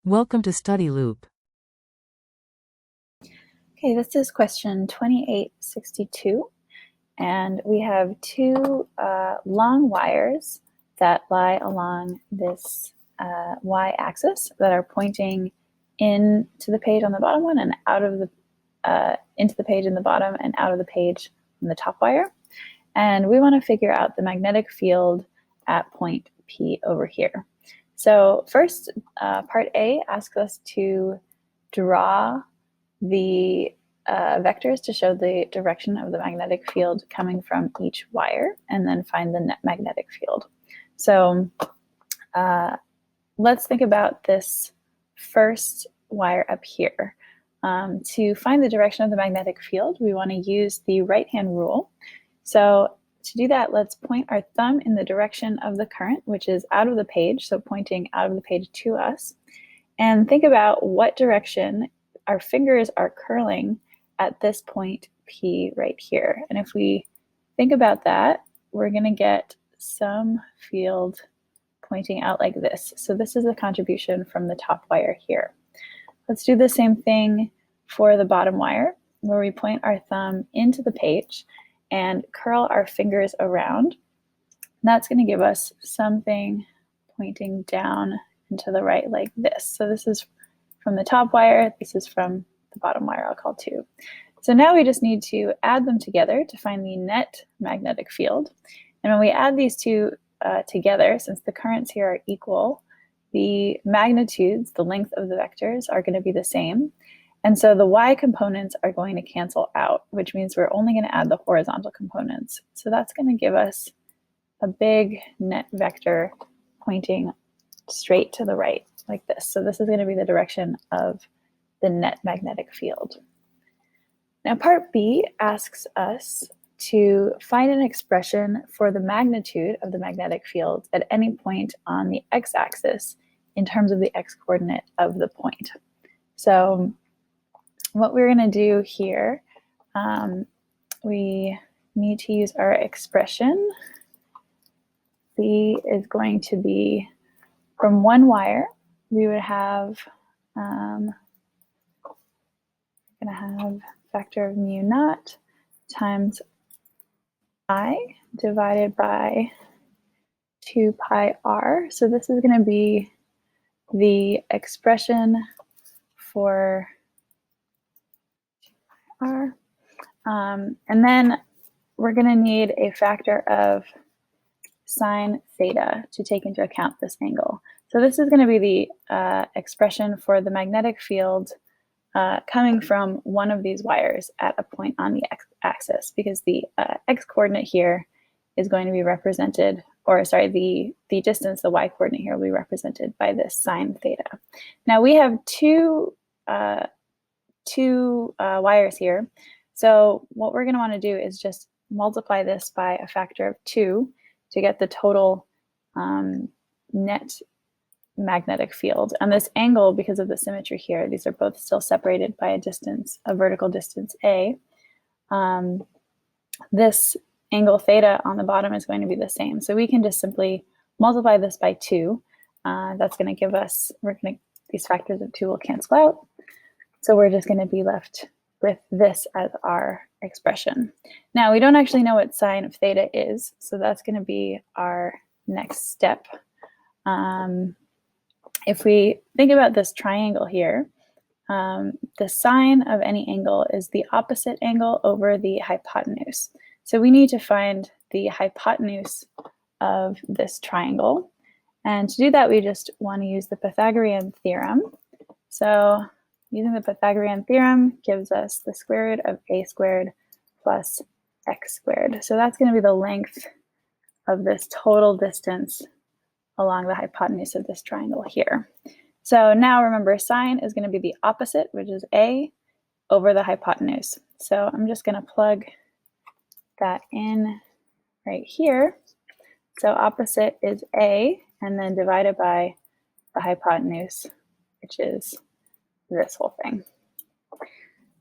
Welcome to Study Loop. Okay, this is question 2862, and we have two long wires that lie along this y-axis that are pointing into the page on the bottom one and out of the into the page in the bottom and out of the page on the top wire. And we want to figure out the magnetic field at point P over here. So first, part A asks us to draw the vectors to show the direction of the magnetic field coming from each wire, and then find the net magnetic field. So let's think about this first wire up here. To find the direction of the magnetic field, we want to use the right-hand rule. So to do that, let's point our thumb in the direction of the current, which is out of the page, so pointing out of the page to us, and think about what direction our fingers are curling at this point P right here. And if we think about that, we're going to get some field pointing out like this. So this is the contribution from the top wire here. Let's do the same thing for the bottom wire, where we point our thumb into the page and curl our fingers around. That's going to give us something pointing down and to the right like this. So this is from the top wire, this is from the bottom wire, I'll call 2. So now we just need to add them together to find the net magnetic field. And when we add these two together, since the currents here are equal, the magnitudes, the length of the vectors, are going to be the same. And so the y components are going to cancel out, which means we're only going to add the horizontal components. So that's going to give us a big net vector pointing straight to the right, like this. So this is going to be the direction of the net magnetic field. Now part B asks us to find an expression for the magnitude of the magnetic field at any point on the x-axis in terms of the x-coordinate of the point. So what we're going to do here, we need to use our expression. B is going to be from one wire. We would have factor of mu naught times I divided by 2 pi r. So this is going to be the expression for r. And then we're going to need a factor of sine theta to take into account this angle. So this is going to be the expression for the magnetic field coming from one of these wires at a point on the x-axis, because the x-coordinate here is going to be represented, or sorry, the distance, the y-coordinate here, will be represented by this sine theta. Now we have two wires here, so what we're going to want to do is just multiply this by a factor of 2 to get the total net magnetic field. And this angle, because of the symmetry here, these are both still separated by a distance, a vertical distance a. This angle theta on the bottom is going to be the same. So we can just simply multiply this by 2. That's going to give us, these factors of 2 will cancel out. So we're just going to be left with this as our expression. Now we don't actually know what sine of theta is, so that's going to be our next step. If we think about this triangle here, the sine of any angle is the opposite angle over the hypotenuse. So we need to find the hypotenuse of this triangle. And to do that, we just want to use the Pythagorean theorem. So using the Pythagorean theorem gives us the square root of a squared plus x squared. So that's going to be the length of this total distance along the hypotenuse of this triangle here. So now remember, sine is going to be the opposite, which is a, over the hypotenuse. So I'm just going to plug that in right here. So opposite is a, and then divided by the hypotenuse, which is this whole thing.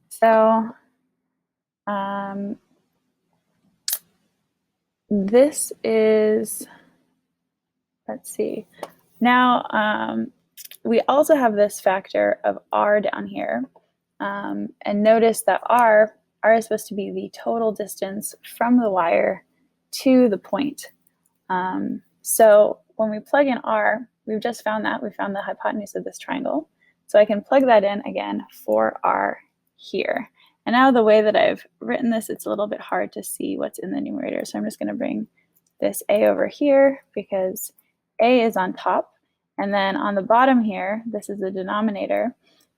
So this is, let's see, now we also have this factor of r down here. And notice that r is supposed to be the total distance from the wire to the point. So when we plug in r, we've just found that. We found the hypotenuse of this triangle. So I can plug that in again for r here. And now the way that I've written this, it's a little bit hard to see what's in the numerator. So I'm just going to bring this a over here because a is on top. And then on the bottom here, this is the denominator.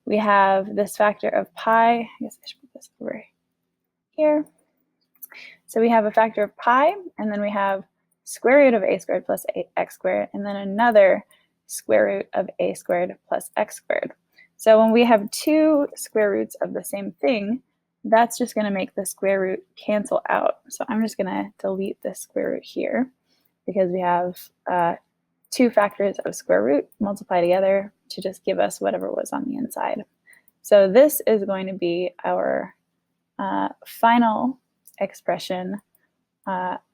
We have this factor of pi. I guess I should put this over here. So we have a factor of pi, and then we have square root of a squared plus x squared, and then another square root of a squared plus x squared. So when we have two square roots of the same thing, that's just going to make the square root cancel out. So I'm just going to delete this square root here because we have two factors of square root multiply together to just give us whatever was on the inside. So this is going to be our final expression.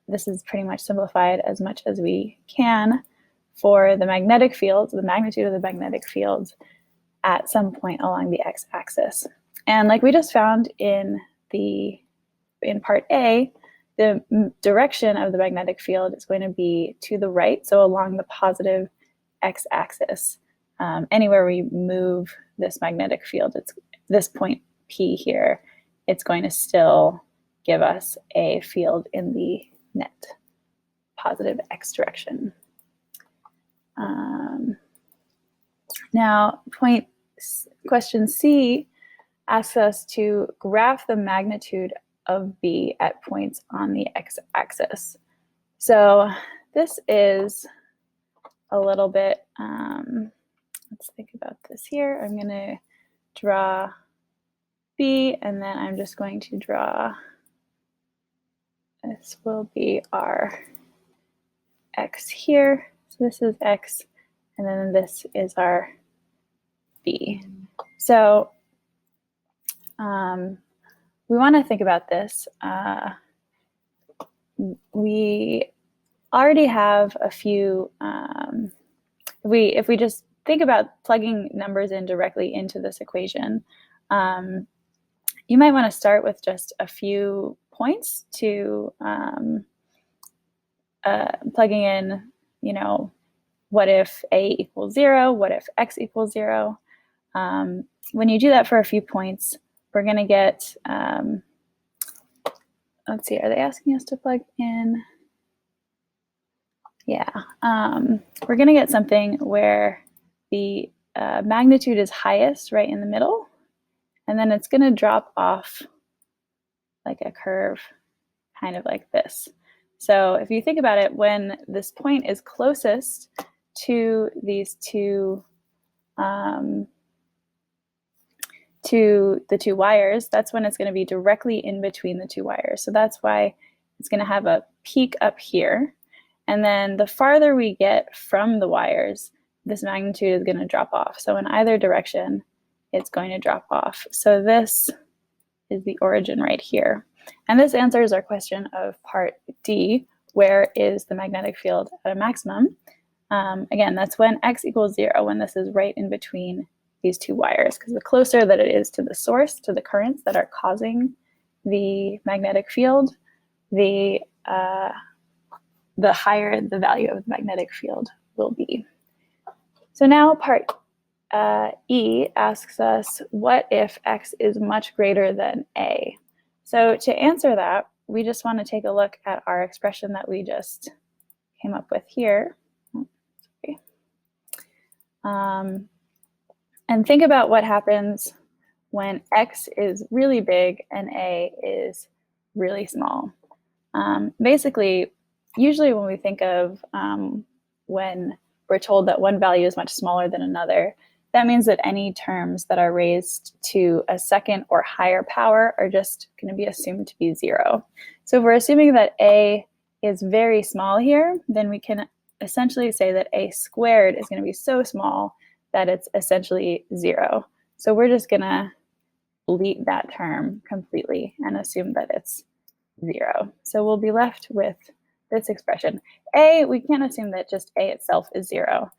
This is pretty much simplified as much as we can for the magnetic field, the magnitude of the magnetic field at some point along the x-axis. And like we just found in part A, the direction of the magnetic field is going to be to the right, so along the positive x-axis. Anywhere we move this magnetic field, it's this point P here, it's going to still give us a field in the net positive x direction. Now, question C asks us to graph the magnitude of B at points on the x-axis. So this is a little bit, let's think about this here. I'm going to draw B, and then I'm just going to draw, this will be our x here. So this is x, and then this is our B. So we want to think about this. We already have a few, if we just think about plugging numbers in directly into this equation, you might want to start with just a few points to plugging in, you know, what if a equals 0? What if x equals 0? When you do that for a few points, we're going to get, let's see, are they asking us to plug in? Yeah, we're going to get something where the magnitude is highest right in the middle, and then it's going to drop off like a curve, kind of like this. So if you think about it, when this point is closest to these two, to the two wires, that's when it's going to be directly in between the two wires. So that's why it's going to have a peak up here. And then the farther we get from the wires, this magnitude is going to drop off. So in either direction, it's going to drop off. So this is the origin right here. And this answers our question of part D, where is the magnetic field at a maximum? Again, that's when x equals 0, when this is right in between these two wires, because the closer that it is to the source, to the currents that are causing the magnetic field, the higher the value of the magnetic field will be. So now part E asks us, what if x is much greater than a? So to answer that, we just want to take a look at our expression that we just came up with here. And think about what happens when x is really big and a is really small. Basically, usually when we think of when we're told that one value is much smaller than another, that means that any terms that are raised to a second or higher power are just going to be assumed to be 0. So if we're assuming that a is very small here, then we can essentially say that a squared is going to be so small that it's essentially 0. So we're just going to delete that term completely and assume that it's 0. So we'll be left with this expression. A, we can't assume that just a itself is 0.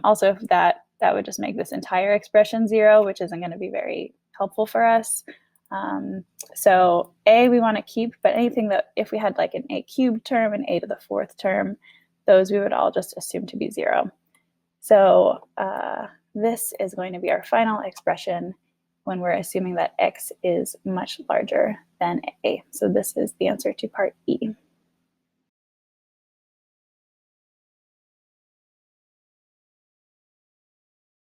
Also, if that that would just make this entire expression 0, which isn't going to be very helpful for us. So a we want to keep, but anything that if we had like an a cubed term, an a to the 4th term, those we would all just assume to be 0. So this is going to be our final expression when we're assuming that x is much larger than a. So this is the answer to part E.